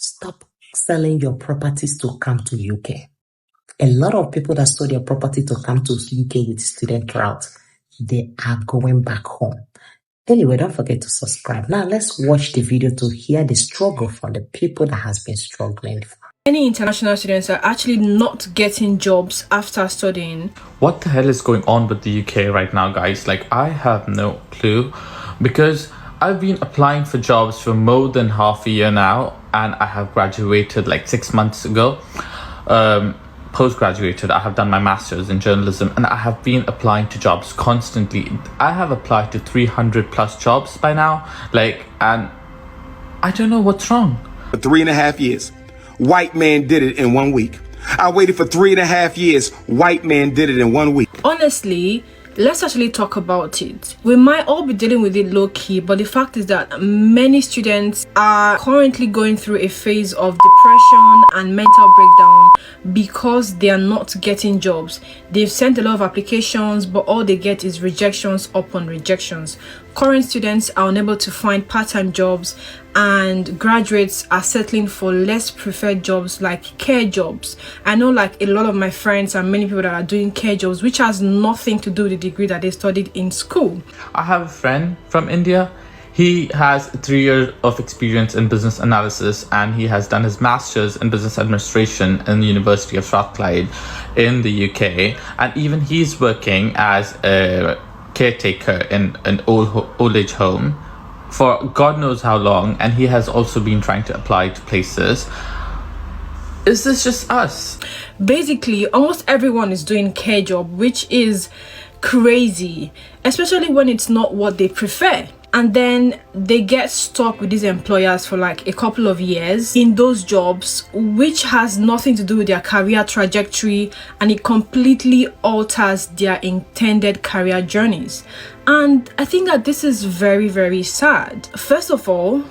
Stop selling your properties to come to UK. A lot of people that sold their property to come to UK with student route, they are going back home. Anyway, don't forget to subscribe. Now let's watch the video to hear the struggle from the people that has been struggling. Many international students are actually not getting jobs after studying. What the hell is going on with the UK right now, guys? Like, I have no clue, because I've been applying for jobs for more than half a year now, and I have graduated like 6 months ago. Post-graduated, I have done my master's in journalism, and I have been applying to jobs constantly. I have applied to 300 plus jobs by now, and I don't know what's wrong. For 3.5 years, white man did it in 1 week. I waited for 3.5 years, white man did it in 1 week. Honestly, let's actually talk about it. We might all be dealing with it low-key, but the fact is that many students are currently going through a phase of depression and mental breakdown because they are not getting jobs. They've sent a lot of applications, but all they get is rejections upon rejections. Current students are unable to find part-time jobs, and graduates are settling for less preferred jobs like care jobs. I know like a lot of my friends and many people that are doing care jobs, which has nothing to do with the degree that they studied in school. I have a friend from India. He has 3 years of experience in business analysis, and he has done his master's in business administration in the University of SKYROCKETED in the UK, and even he's working as a caretaker in an old age home for God knows how long, and he has also been trying to apply to places. Is this just us? Basically, almost everyone is doing care job, which is crazy, especially when it's not what they prefer. And then they get stuck with these employers for like a couple of years in those jobs, which has nothing to do with their career trajectory, and it completely alters their intended career journeys. And I think that this is very, very sad. First of all,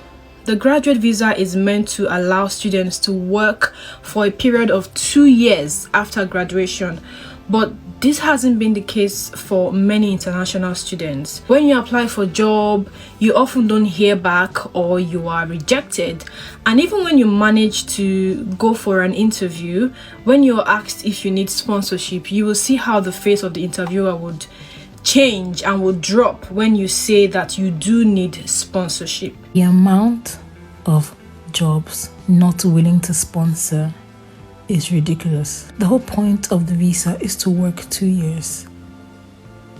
the graduate visa is meant to allow students to work for a period of 2 years after graduation, but this hasn't been the case for many international students. When you apply for a job, you often don't hear back or you are rejected. And even when you manage to go for an interview, when you're asked if you need sponsorship, you will see how the face of the interviewer would change and will drop when you say that you do need sponsorship. The amount of jobs not willing to sponsor is ridiculous. The whole point of the visa is to work 2 years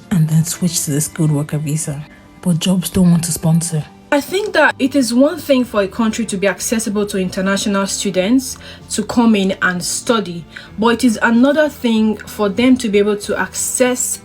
and then switch to the skilled worker visa, but jobs don't want to sponsor. I think that it is one thing for a country to be accessible to international students to come in and study, but it is another thing for them to be able to access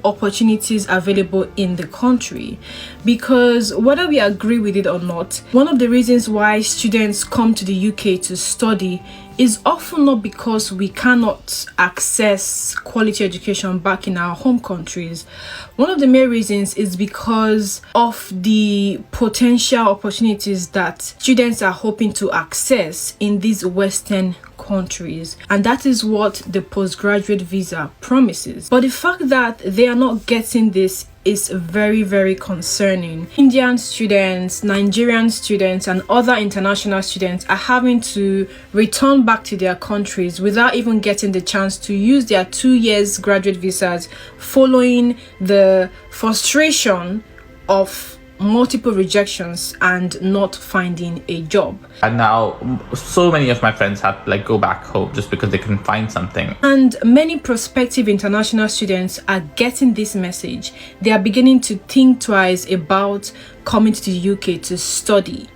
opportunities available in the country. Because whether we agree with it or not, one of the reasons why students come to the UK to study is often not because we cannot access quality education back in our home countries. One of the main reasons is because of the potential opportunities that students are hoping to access in these Western countries, and that is what the postgraduate visa promises. But the fact that they are not getting this is very, very concerning. Indian students, Nigerian students, and other international students are having to return back to their countries without even getting the chance to use their 2 years graduate visas, following the frustration of multiple rejections and not finding a job. And now so many of my friends have to go back home just because they couldn't find something. And many prospective international students are getting this message. They are beginning to think twice about coming to the UK to study.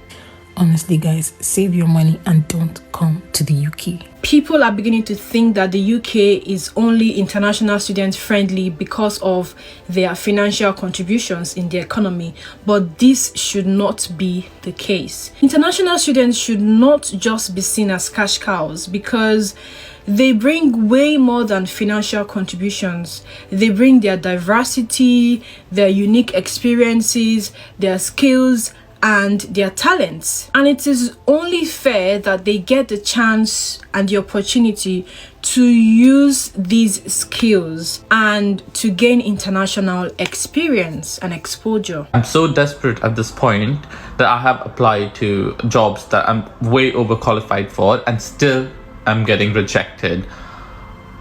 Honestly, guys, save your money and don't come to the UK. People are beginning to think that the UK is only international student friendly because of their financial contributions in the economy, but this should not be the case. International students should not just be seen as cash cows, because they bring way more than financial contributions. They bring their diversity, their unique experiences, their skills, and their talents. And it is only fair that they get the chance and the opportunity to use these skills and to gain international experience and exposure. I'm so desperate at this point that I have applied to jobs that I'm way overqualified for and still I'm getting rejected.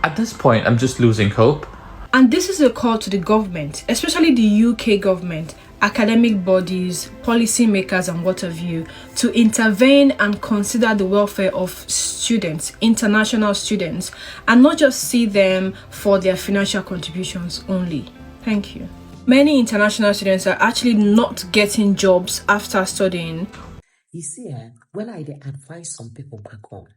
At this point, I'm just losing hope. And this is a call to the government, especially the UK government, academic bodies, policymakers and what have you, to intervene and consider the welfare of students, international students, and not just see them for their financial contributions only. Thank you. Many international students are actually not getting jobs after studying. You see, when I advise some people back home,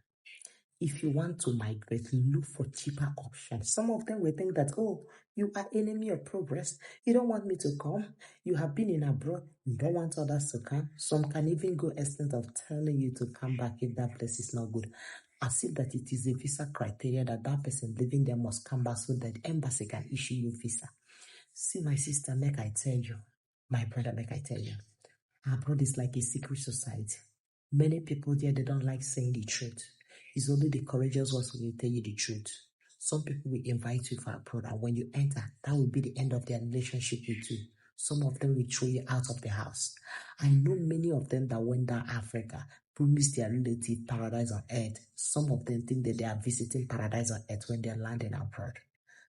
if you want to migrate, look for cheaper options. Some of them will think that, oh, you are enemy of progress. You don't want me to come. You have been in abroad. You don't want others to come. Some can even go extent of telling you to come back if that place is not good. As if that it is a visa criteria that person living there must come back so that the embassy can issue you visa. See, my sister, make I tell you. My brother, make I tell you. Abroad is like a secret society. Many people there, they don't like saying the truth. It's only the courageous ones who will tell you the truth. Some people will invite you for abroad, and when you enter, that will be the end of their relationship with you. Some of them will throw you out of the house. I know many of them that went down Africa, promised their relative paradise on earth. Some of them think that they are visiting paradise on earth when they are landing abroad.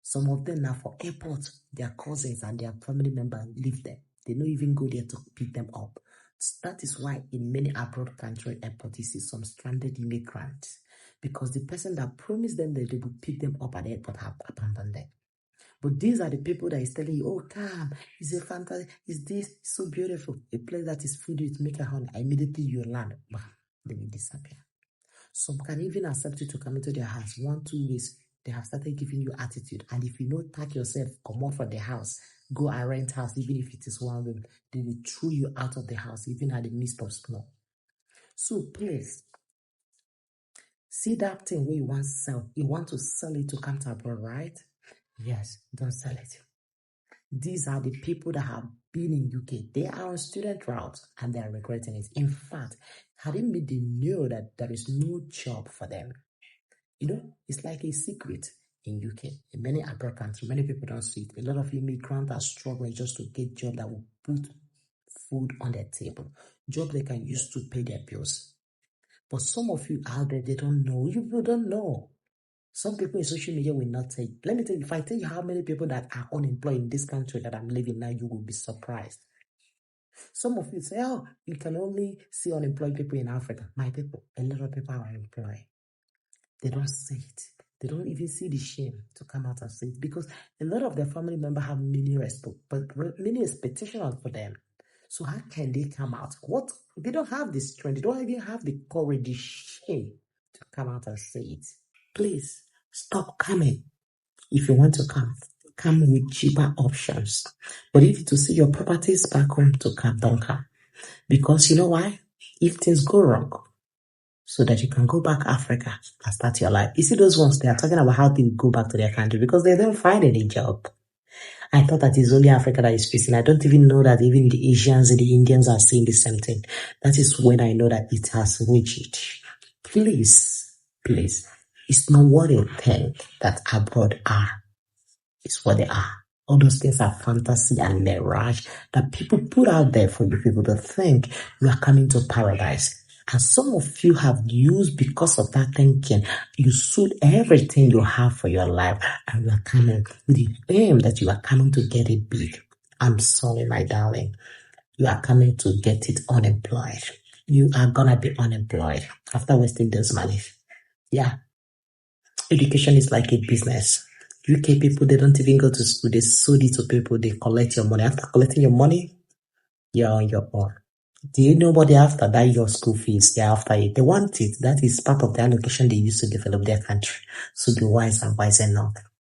Some of them now for airport, their cousins and their family members leave them. They don't even go there to pick them up. That is why in many abroad country airports, you see some stranded immigrants. Because the person that promised them that they would pick them up at the airport have abandoned them. But these are the people that is telling you, oh, come, it's a fantasy, it's this, it's so beautiful. A place that is filled with maker honey, immediately you land, they will disappear. Some can even accept you to come into their house 1-2 weeks. They have started giving you attitude. And if you don't pack yourself, come out from the house, go and rent house, even if it is one room, they will throw you out of the house, even at the midst of snow. So please, see that thing where you want to sell. You want to sell it to come to abroad, right? Yes, don't sell it. These are the people that have been in UK. They are on student route and they are regretting it. In fact, had it made them know that there is no job for them. You know, it's like a secret in UK. In many abroad countries, many people don't see it. A lot of immigrants are struggling just to get jobs that will put food on their table. Jobs they can use to pay their bills. But some of you out there, they don't know. You people don't know. Some people in social media will not tell you. Let me tell you, if I tell you how many people that are unemployed in this country that I'm living now, you will be surprised. Some of you say, oh, you can only see unemployed people in Africa. My people, a lot of people are unemployed. They don't say it. They don't even see the shame to come out and say it because a lot of their family members have many expectations for them. So how can they come out? What? They don't have the strength. They don't even have the courage, the shame to come out and say it. Please stop coming. If you want to come with cheaper options. But if to see your properties back home to come, don't come. Because you know why? If things go wrong, so that you can go back Africa and start your life. You see those ones, they are talking about how they go back to their country because they don't find any job. I thought that it's only Africa that is facing. I don't even know that even the Asians and the Indians are saying the same thing. That is when I know that it has reached. Please, it's not what they think that abroad are. It's what they are. All those things are fantasy and mirage that people put out there for you people to think you are coming to paradise. And some of you have used because of that thinking. You sold everything you have for your life and you are coming with the aim that you are coming to get it big. I'm sorry, my darling. You are coming to get it unemployed. You are gonna be unemployed after wasting this money. Yeah. Education is like a business. UK people, they don't even go to school. They sold it to people. They collect your money. After collecting your money, you're on your own. Do you know what they're after? That your school fees. They're after it. They want it. That is part of the allocation they use to develop their country. So be wise and wise enough.